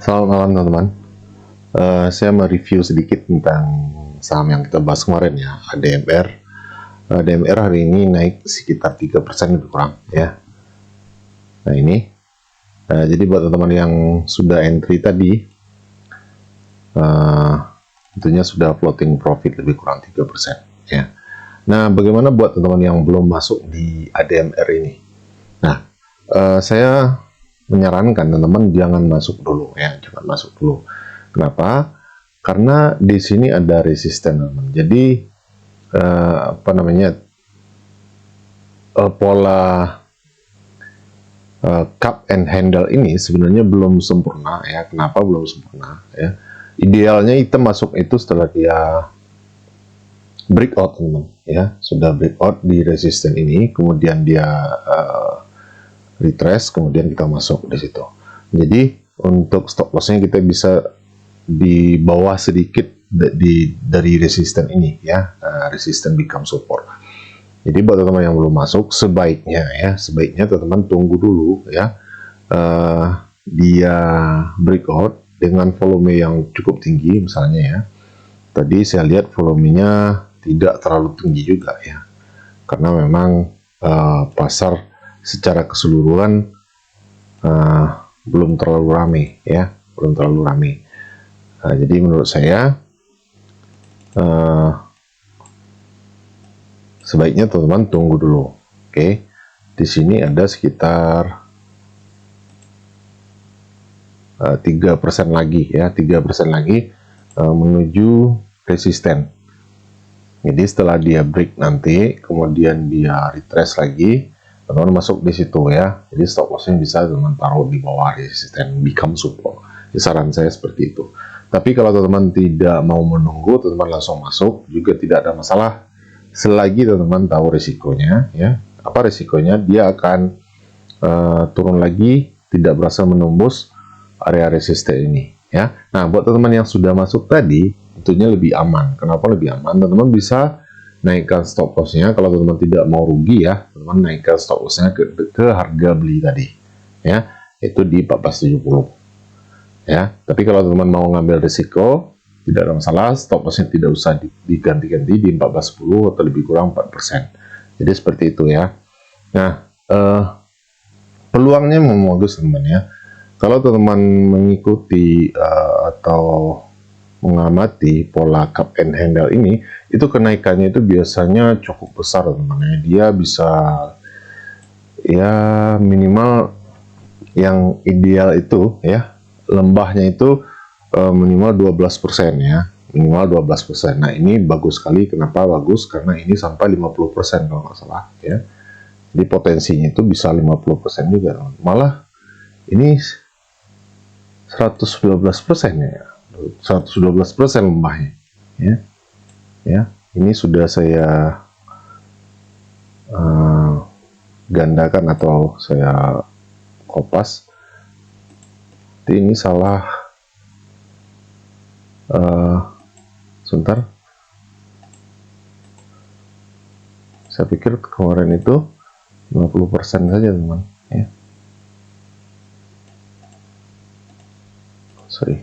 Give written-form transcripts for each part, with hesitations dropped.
Selamat malam teman-teman. Saya mereview sedikit tentang saham yang kita bahas kemarin ya, ADMR. ADMR hari ini naik sekitar 3% lebih kurang ya. Nah ini, jadi buat teman-teman yang sudah entry tadi, tentunya sudah floating profit lebih kurang 3% ya. Nah bagaimana buat teman-teman yang belum masuk di ADMR ini? Nah, saya menyarankan teman-teman jangan masuk dulu ya, jangan masuk dulu. Kenapa? Karena di sini ada resisten teman. Jadi pola cup and handle ini sebenarnya belum sempurna ya. Kenapa belum sempurna ya? Idealnya item masuk itu setelah dia breakout teman ya, sudah breakout di resisten ini, kemudian dia retrace, kemudian kita masuk di situ. Jadi untuk stop lossnya kita bisa di bawah sedikit dari resisten ini ya, resisten become support. Jadi buat teman-teman yang belum masuk, sebaiknya teman-teman tunggu dulu ya, dia breakout dengan volume yang cukup tinggi misalnya ya. Tadi saya lihat volumenya tidak terlalu tinggi juga ya, karena memang pasar secara keseluruhan belum terlalu ramai ya, belum terlalu ramai. Jadi menurut saya sebaiknya teman-teman tunggu dulu. Oke, di sini ada sekitar 3% lagi ya, 3% lagi menuju resisten. Jadi setelah dia break nanti, kemudian dia retrace lagi, teman-teman masuk di situ ya. Jadi stop lossnya bisa teman taruh di bawah resisten become support. Jadi saran saya seperti itu. Tapi kalau teman-teman tidak mau menunggu, teman-teman langsung masuk juga tidak ada masalah. Selagi teman-teman tahu risikonya ya. Apa risikonya? Dia akan turun lagi, tidak berhasil menembus area resisten ini ya. Nah, buat teman-teman yang sudah masuk tadi, tentunya lebih aman. Kenapa lebih aman? Teman-teman bisa naikkan stop lossnya. Kalau teman-teman tidak mau rugi ya, teman-teman naikkan stop lossnya ke harga beli tadi ya, itu di 1470 ya. Tapi kalau teman-teman mau ngambil risiko, tidak ada masalah, stop lossnya tidak usah diganti-ganti di 1410 atau lebih kurang 4%. Jadi seperti itu ya. Nah, peluangnya memang bagus teman-teman ya. Kalau teman-teman mengikuti atau mengamati pola cup and handle ini, itu kenaikannya itu biasanya cukup besar teman-teman. Dia bisa ya minimal yang ideal itu ya, lembahnya itu minimal 12% ya, minimal 12%. Nah ini bagus sekali. Kenapa bagus? Karena ini sampai 50% kalau nggak salah ya. Jadi potensinya itu bisa 50% juga, malah ini 112% ya, 112% lembahnya ya. Ini sudah saya gandakan atau saya kopas. Jadi ini salah sebentar, saya pikir kemarin itu 50% saja teman ya. Sorry,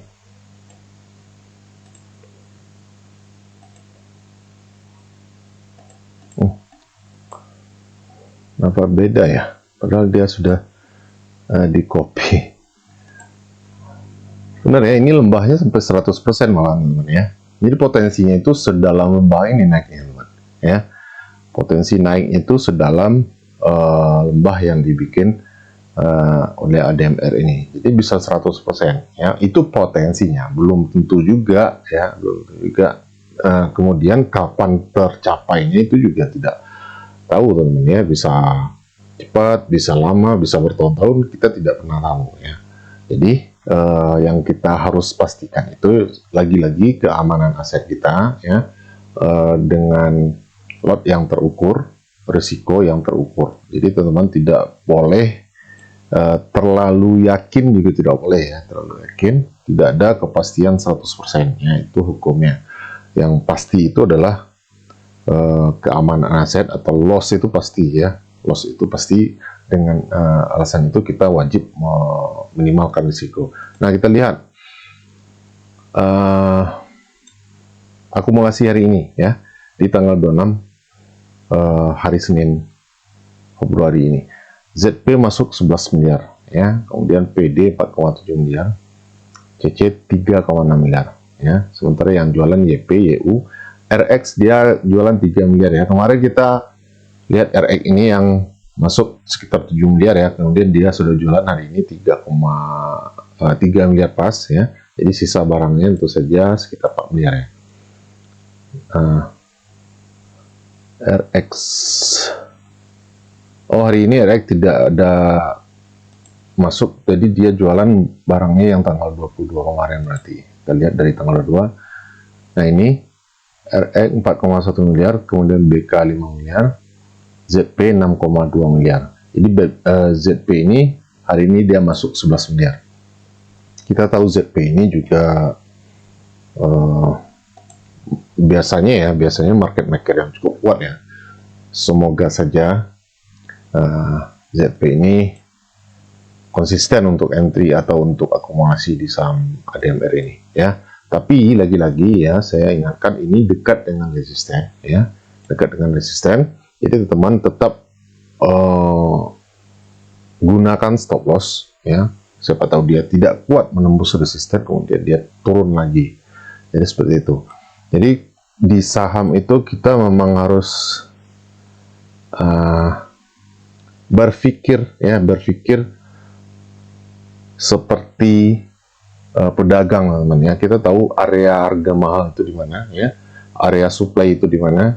kenapa beda ya, padahal dia sudah di copy. Sebenarnya ini lembahnya sampai 100% malah teman ya. Jadi potensinya itu sedalam lembah ini naiknya teman ya. Potensi naik itu sedalam lembah yang dibikin oleh ADMR ini. Jadi bisa 100% ya. Itu potensinya, belum tentu juga ya, belum tentu juga. Kemudian kapan tercapainya itu juga tidak tahu teman ya. Bisa cepat, bisa lama, bisa bertahun-tahun, kita tidak pernah tahu ya. Jadi yang kita harus pastikan itu lagi-lagi keamanan aset kita ya, dengan lot yang terukur, risiko yang terukur. Jadi teman-teman tidak boleh terlalu yakin, juga tidak boleh ya terlalu yakin. Tidak ada kepastian 100% ya, itu hukumnya. Yang pasti itu adalah keamanan aset atau loss itu pasti ya, loss itu pasti. Dengan alasan itu kita wajib minimalkan risiko. Nah kita lihat uh, akumulasi hari ini ya, di tanggal 26 hari Senin Februari ini. ZP masuk 11 miliar ya, kemudian PD 4,7 miliar, CC 3,6 miliar ya. Sementara yang jualan YP, YU, RX dia jualan 3 miliar ya. Kemarin kita lihat RX ini yang masuk sekitar 7 miliar ya, kemudian dia sudah jualan hari ini 3,3 miliar pas ya. Jadi sisa barangnya tentu saja sekitar 4 miliar ya. RX, oh hari ini RX tidak ada masuk, jadi dia jualan barangnya yang tanggal 22 kemarin berarti. Kita lihat dari tanggal 22. Nah ini RX 4,1 miliar, kemudian BK 5 miliar, ZP 6,2 miliar. Jadi ZP ini hari ini dia masuk 11 miliar. Kita tahu ZP ini juga biasanya market maker yang cukup kuat ya. Semoga saja ZP ini konsisten untuk entry atau untuk akumulasi di saham ADMR ini ya. Tapi lagi-lagi ya, saya ingatkan ini dekat dengan resisten ya, dekat dengan resisten. Jadi teman-teman tetap gunakan stop loss ya. Siapa tahu dia tidak kuat menembus resisten, kemudian dia turun lagi. Jadi seperti itu. Jadi di saham itu kita memang harus berpikir seperti pedagang, teman-teman ya. Kita tahu area harga mahal itu di mana ya, area supply itu di mana,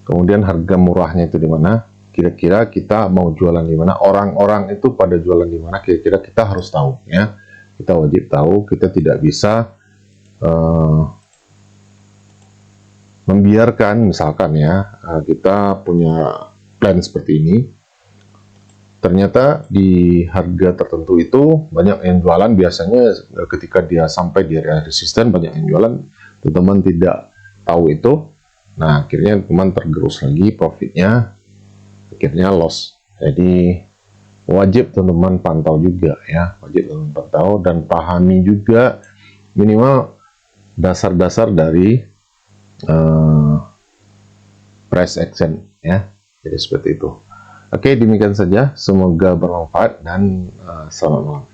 kemudian harga murahnya itu di mana. Kira-kira kita mau jualan di mana, orang-orang itu pada jualan di mana, kira-kira kita harus tahu ya. Kita wajib tahu, kita tidak bisa membiarkan misalkan ya, kita punya plan seperti ini, ternyata di harga tertentu itu banyak yang jualan. Biasanya ketika dia sampai di area resisten banyak yang jualan, teman-teman tidak tahu itu. Nah akhirnya teman tergerus lagi profitnya, akhirnya loss. Jadi wajib teman-teman pantau juga ya, wajib teman-teman pantau dan pahami juga minimal dasar-dasar dari price action ya. Jadi seperti itu. Oke, demikian saja, semoga bermanfaat dan selamat malam.